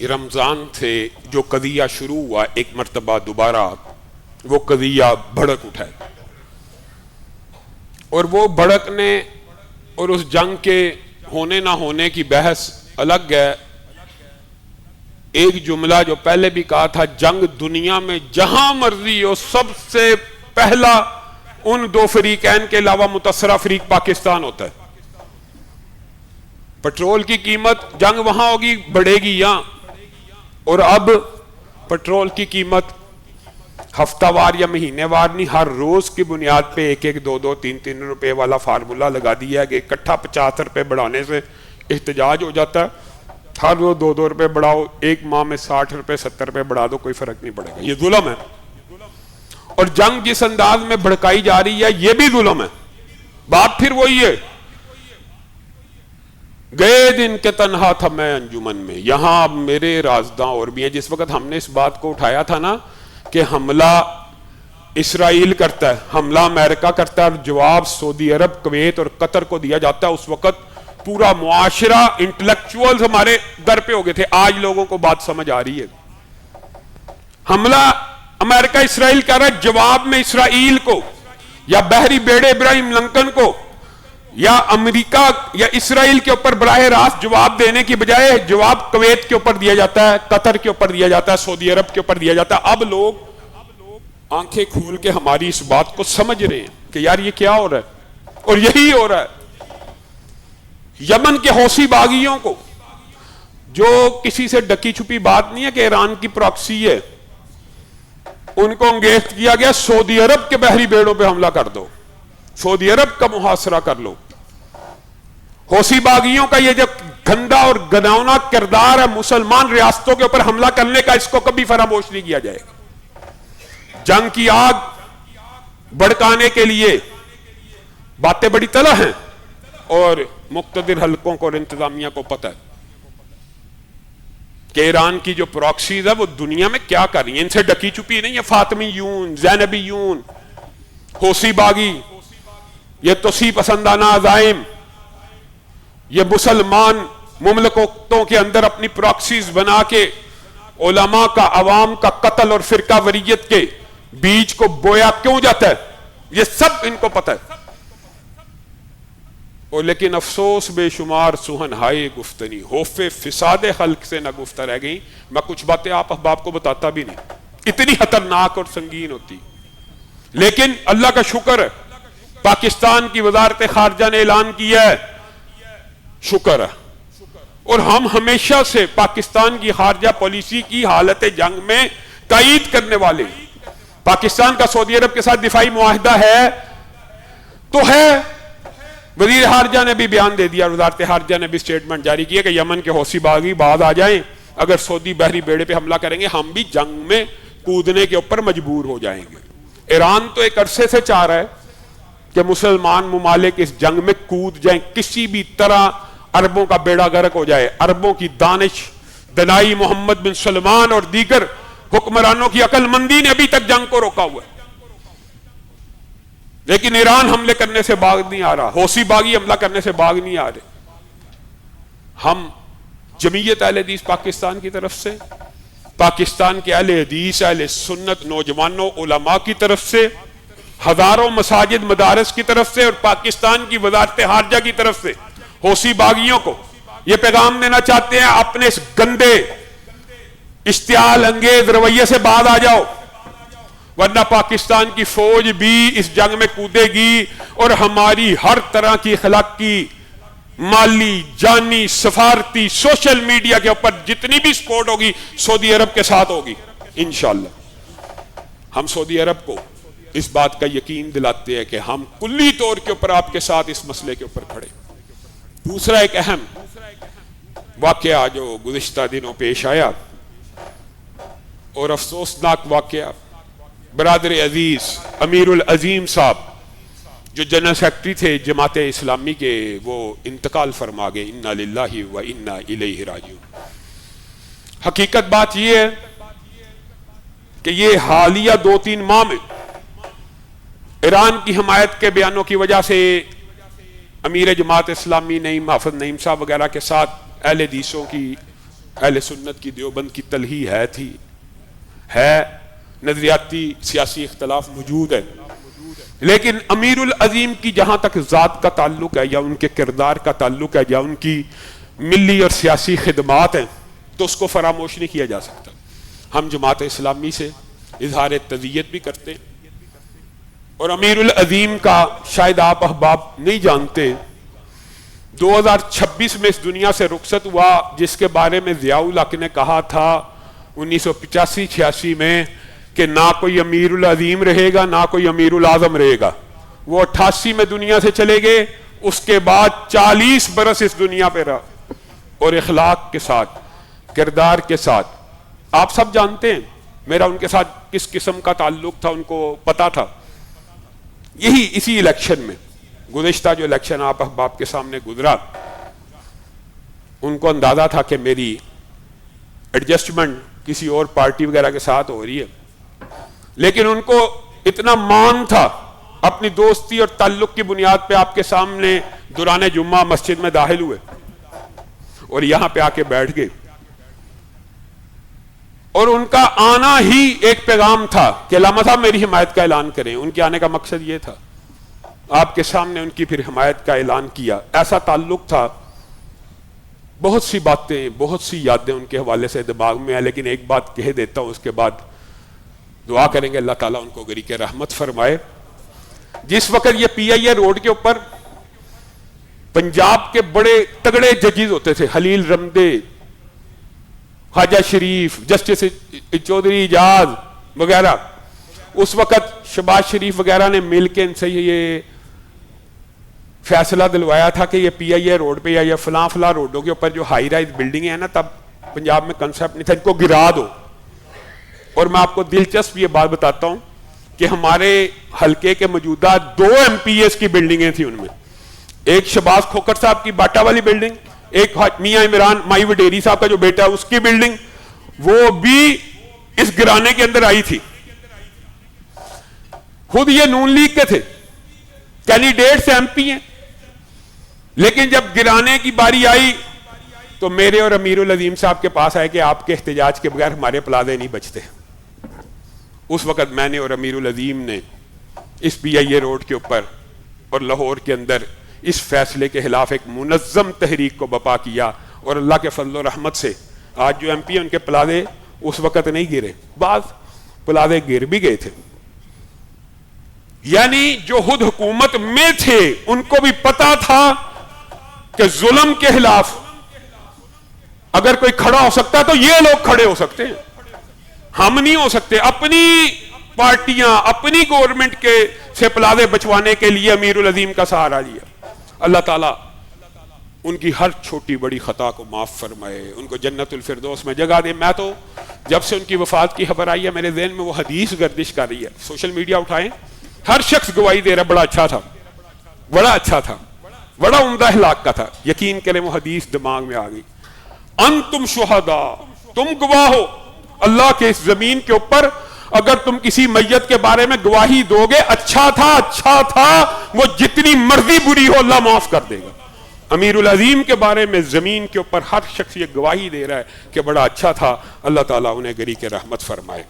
رمضان سے جو قضیہ شروع ہوا ایک مرتبہ دوبارہ وہ قضیہ بھڑک اٹھا اور وہ بھڑکنے اور اس جنگ کے ہونے نہ ہونے کی بحث الگ ہے. ایک جملہ جو پہلے بھی کہا تھا، جنگ دنیا میں جہاں مرضی ہو سب سے پہلا ان دو فریقین کے علاوہ متاثرہ فریق پاکستان ہوتا ہے. پٹرول کی قیمت جنگ وہاں ہوگی بڑھے گی یہاں، اور اب پٹرول کی قیمت ہفتہ وار یا مہینے وار نہیں، ہر روز کی بنیاد پہ ایک ایک 2 3 روپے والا فارمولا لگا دیا ہے کہ اکٹھا 50 روپے بڑھانے سے احتجاج ہو جاتا ہے. ہر روز 2 روپے بڑھاؤ، ایک ماہ میں 60 روپے 70 روپے بڑھا دو، کوئی فرق نہیں پڑے گا. یہ ظلم ہے. اور جنگ جس انداز میں بھڑکائی جا رہی ہے یہ بھی ظلم ہے. بات پھر وہی ہے، گئے دن کے تنہا تھا میں انجمن میں، یہاں اب میرے رازداں اور بھی ہیں. جس وقت ہم نے اس بات کو اٹھایا تھا نا کہ حملہ اسرائیل کرتا ہے، حملہ امریکہ کرتا ہے اور جواب سعودی عرب، کویت اور قطر کو دیا جاتا ہے، اس وقت پورا معاشرہ انٹلیکچوئلز ہمارے در پہ ہو گئے تھے. آج لوگوں کو بات سمجھ آ رہی ہے. حملہ امریکہ اسرائیل کر رہا ہے، جواب میں اسرائیل کو یا بحری بیڑے ابراہیم لنکن کو یا امریکہ یا اسرائیل کے اوپر براہ راست جواب دینے کی بجائے جواب کویت کے اوپر دیا جاتا ہے، قطر کے اوپر دیا جاتا ہے، سعودی عرب کے اوپر دیا جاتا ہے. اب لوگ آنکھیں کھول کے ہماری اس بات کو سمجھ رہے ہیں کہ یار یہ کیا ہو رہا ہے. اور یہی ہو رہا ہے. یمن کے حوثی باغیوں کو، جو کسی سے ڈکی چھپی بات نہیں ہے کہ ایران کی پراکسی ہے، ان کو انگیز کیا گیا سعودی عرب کے بحری بیڑوں پہ حملہ کر دو، سعودی عرب کا محاصرہ کر لو. حوثی باغیوں کا یہ جو گندا اور گناؤنا کردار ہے مسلمان ریاستوں کے اوپر حملہ کرنے کا، اس کو کبھی فراموش نہیں کیا جائے گا. جنگ کی آگ بھڑکانے کے لیے باتیں بڑی طلح ہیں اور مقتدر حلقوں کو اور انتظامیہ کو پتہ ہے کہ ایران کی جو پراکسیز ہے وہ دنیا میں کیا کر رہی ہیں. ان سے ڈکی چھپی نہیں ہے. فاطمی یون، زینبی یون، حوثی باغی، یہ توسیع پسندانہ عزائم، یہ مسلمان مملکتوں کے اندر اپنی پراکسیز بنا کے علماء کا، عوام کا قتل اور فرقہ وریت کے بیج کو بویا کیوں جاتا ہے، یہ سب ان کو پتہ ہے. اور لیکن افسوس بے شمار سوہن ہائے گفتنی، خوف فساد خلق سے نہ گفتہ رہ گئی. میں کچھ باتیں آپ احباب کو بتاتا بھی نہیں، اتنی خطرناک اور سنگین ہوتی. لیکن اللہ کا شکر ہے پاکستان کی وزارت خارجہ نے اعلان کیا ہے، شکر ہے. اور ہم ہمیشہ سے پاکستان کی خارجہ پالیسی کی حالت جنگ میں تائید کرنے والے. پاکستان کا سعودی عرب کے ساتھ دفاعی معاہدہ ہے تو ہے. وزیر خارجہ نے بھی بیان دے دیا، وزارت خارجہ نے بھی سٹیٹمنٹ جاری کیا کہ یمن کے حوثی باغی بعد آ جائیں، اگر سعودی بحری بیڑے پہ حملہ کریں گے ہم بھی جنگ میں کودنے کے اوپر مجبور ہو جائیں گے. ایران تو ایک عرصے سے چاہ رہا ہے کہ مسلمان ممالک اس جنگ میں کود جائیں، کسی بھی طرح عربوں کا بیڑا غرق ہو جائے. عربوں کی دانش دنائی، محمد بن سلمان اور دیگر حکمرانوں کی عقل مندی نے ابھی تک جنگ کو روکا ہوا ہے. لیکن ایران حملے کرنے سے باغ نہیں آ رہا، حوثی باغی حملہ کرنے سے باغ نہیں آ رہے. ہم جمعیت اہل حدیث پاکستان کی طرف سے، پاکستان کے اہل حدیث اہل سنت نوجوانوں علماء کی طرف سے، ہزاروں مساجد مدارس کی طرف سے اور پاکستان کی وزارت خارجہ کی طرف سے حوثی باغیوں کو یہ پیغام دینا چاہتے ہیں، اپنے اس گندے اشتعال انگیز رویے سے باز آ جاؤ، ورنہ پاکستان کی فوج بھی اس جنگ میں کودے گی اور ہماری ہر طرح کی اخلاقی، مالی، جانی، سفارتی، سوشل میڈیا کے اوپر جتنی بھی سپورٹ ہوگی سعودی عرب کے ساتھ ہوگی انشاءاللہ. ہم سعودی عرب کو اس بات کا یقین دلاتے ہیں کہ ہم کلی طور کے اوپر آپ کے ساتھ اس مسئلے کے اوپر کھڑے. دوسرا ایک اہم واقعہ جو گزشتہ دنوں پیش آیا اور افسوسناک واقعہ، برادر عزیز امیر العظیم صاحب جو جنرل سیکرٹری تھے جماعت اسلامی کے، وہ انتقال فرما گئے. انا للہ و انا الیہ راجعون. حقیقت بات یہ ہے کہ یہ حالیہ 2-3 ماہ میں ایران کی حمایت کے بیانوں کی وجہ سے امیر جماعت اسلامی نعیم حافظ نعیم صاحب وغیرہ کے ساتھ اہل حدیثوں کی اہل سنت کی دیوبند کی تلہی ہے نظریاتی سیاسی اختلاف موجود ہے، لیکن امیر العظیم کی جہاں تک ذات کا تعلق ہے یا ان کے کردار کا تعلق ہے یا ان کی ملی اور سیاسی خدمات ہیں تو اس کو فراموش نہیں کیا جا سکتا۔ ہم جماعت اسلامی سے اظہار تعزیت بھی کرتے ہیں، اور امیر العظیم کا شاید آپ احباب نہیں جانتے، 2026 میں اس دنیا سے رخصت ہوا، جس کے بارے میں ضیاء الحق نے کہا تھا 1985-86 میں کہ نہ کوئی امیر العظیم رہے گا نہ کوئی امیر الاعظم رہے گا۔ وہ 88 میں دنیا سے چلے گئے، اس کے بعد 40 برس اس دنیا پہ رہا، اور اخلاق کے ساتھ، کردار کے ساتھ۔ آپ سب جانتے ہیں میرا ان کے ساتھ کس قسم کا تعلق تھا، ان کو پتا تھا۔ اسی الیکشن میں، گزشتہ جو الیکشن آپ احباب کے سامنے گزرا، ان کو اندازہ تھا کہ میری ایڈجسٹمنٹ کسی اور پارٹی وغیرہ کے ساتھ ہو رہی ہے، لیکن ان کو اتنا مان تھا، اپنی دوستی اور تعلق کی بنیاد پہ آپ کے سامنے دوران جمعہ مسجد میں داخل ہوئے اور یہاں پہ آ کے بیٹھ گئے، اور ان کا آنا ہی ایک پیغام تھا کہ علامہ صاحب میری حمایت کا اعلان کریں۔ ان کے آنے کا مقصد یہ تھا، آپ کے سامنے ان کی پھر حمایت کا اعلان کیا۔ ایسا تعلق تھا، بہت سی باتیں، بہت سی یادیں ان کے حوالے سے دماغ میں ہیں، لیکن ایک بات کہہ دیتا ہوں، اس کے بعد دعا کریں گے اللہ تعالیٰ ان کو غریق رحمت فرمائے۔ جس وقت یہ پی آئی اے روڈ کے اوپر پنجاب کے بڑے تگڑے ججز ہوتے تھے، خلیل رمدے، خواجہ شریف، جسٹس چودھری اعجاز وغیرہ، اس وقت شہباز شریف وغیرہ نے مل کے ان سے یہ فیصلہ دلوایا تھا کہ یہ پی آئی اے روڈ پہ یا یہ فلاں فلاں روڈوں کے اوپر جو ہائی رائز بلڈنگیں ہیں نا، تب پنجاب میں کنسپٹ نہیں تھا، ان کو گرا دو۔ اور میں آپ کو دلچسپ یہ بات بتاتا ہوں کہ ہمارے حلقے کے موجودہ 2 ایم پی ایس کی بلڈنگیں تھیں، ان میں ایک شہباز کھوکھر صاحب کی باٹا والی بلڈنگ، ایک میاں عمران مائی وڈیری صاحب کا جو بیٹا ہے اس کی بلڈنگ، وہ بھی اس گرانے کے اندر آئی تھی۔ خود یہ نون لیگ کے تھے، کینڈیڈیٹ سے ایم پی ہیں، لیکن جب گرانے کی باری آئی تو میرے اور امیر العظیم صاحب کے پاس آئے کہ آپ کے احتجاج کے بغیر ہمارے پلازے نہیں بچتے۔ اس وقت میں نے اور امیر العظیم نے اس پی آئی اے روڈ کے اوپر اور لاہور کے اندر اس فیصلے کے خلاف ایک منظم تحریک کو بپا کیا، اور اللہ کے فضل و رحمت سے آج جو ایم پی ہیں ان کے پلازے اس وقت نہیں گرے، بعض پلازے گر بھی گئے تھے۔ یعنی جو خود حکومت میں تھے ان کو بھی پتا تھا کہ ظلم کے خلاف اگر کوئی کھڑا ہو سکتا تو یہ لوگ کھڑے ہو سکتے ہیں، ہم نہیں ہو سکتے۔ اپنی پارٹیاں، اپنی گورنمنٹ کے سے پلازے بچوانے کے لیے امیر العظیم کا سہارا لیا۔ اللہ تعالیٰ ان کی ہر چھوٹی بڑی خطا کو معاف فرمائے، ان کو جنت الفردوس میں جگہ دے۔ میں تو جب سے ان کی وفات کی خبر آئی ہے میرے ذہن میں وہ حدیث گردش کر رہی ہے، سوشل میڈیا اٹھائیں، ہر شخص گواہی دے رہا بڑا اچھا تھا، بڑا اچھا تھا، بڑا عمدہ اخلاق کا تھا۔ یقین کریں وہ حدیث دماغ میں آ گئی، انتم شہداء، تم گواہ ہو اللہ کے اس زمین کے اوپر، اگر تم کسی میت کے بارے میں گواہی دو گے اچھا تھا، وہ جتنی مرضی بری ہو اللہ معاف کر دے گا۔ امیر العظیم کے بارے میں زمین کے اوپر ہر شخص یہ گواہی دے رہا ہے کہ بڑا اچھا تھا، اللہ تعالیٰ انہیں غریق رحمت فرمائے۔